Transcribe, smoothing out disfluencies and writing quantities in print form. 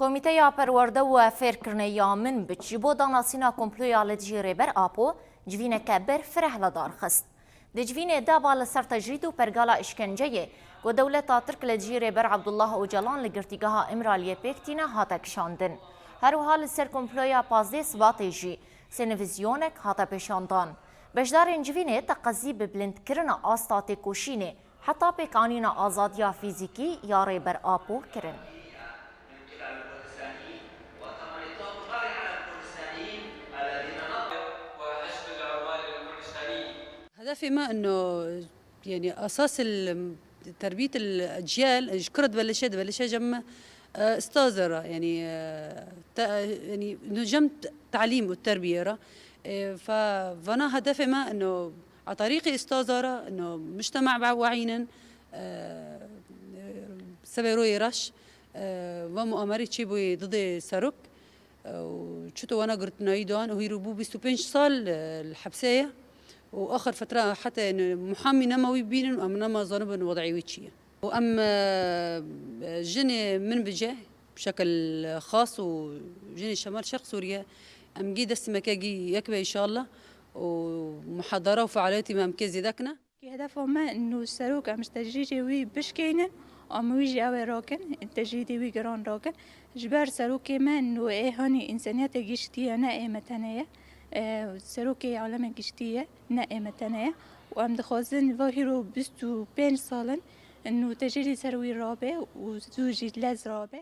کمیته پرورده و فکرکردنی من بچیبو داناسینا کمپلویا لدجیره بر آپو جوین کبر فرهلا دار خست. دجوین دابا لسر تجرید و پرگالا اشکنجه و دولت ترک لدجیره بر عبدالله اوجلان لگرتیگاه امرالیه پیکتینا هاتک شاندن. هر حال سر کمپلویا پازده سباتی جی سنویزیونک هاتا پیشاندان. بجدار انجوینه تقضی ببلند کرنا آستات کوشینه حتی پیکانینا آزادیا فیزیکی یاره بر آپو کرن. هدفي ما انه يعني اساس تربيه الاجيال كرة بلشت جم استاذره يعني يعني جم تعليم والتربيه فانا هدفي ما انه على طريق استاذره انه مجتمع وعينا سبيروي رش ومؤامره تشيبوي ضد ساروك وشتو وانا قلت نايدون وهي ربو 25 سال الحبسيه واخر فتره حتى محامي نموي بين وامنما ظنب وضعي ويتشيه وام جني من بجاه بشكل خاص وجني شمال شرق سوريا ام جي دس مكاجي يكبه ان شاء الله ومحاضره وفعاليات ما مكزي ذاكنا هدفهم ما انه الساروك مش تجريجي وي بشكينا ام ويجي اوي راكن التجريدي وي جران راكن جبار ساروكي ما انه ايه هاني انسانيات جيشتي انا ايه متنيه سروكي عالم گشتیه نه تنه و ام دخوازن واهیرو 25 سالن انه تجري سروي رابع وزوجي لز رابع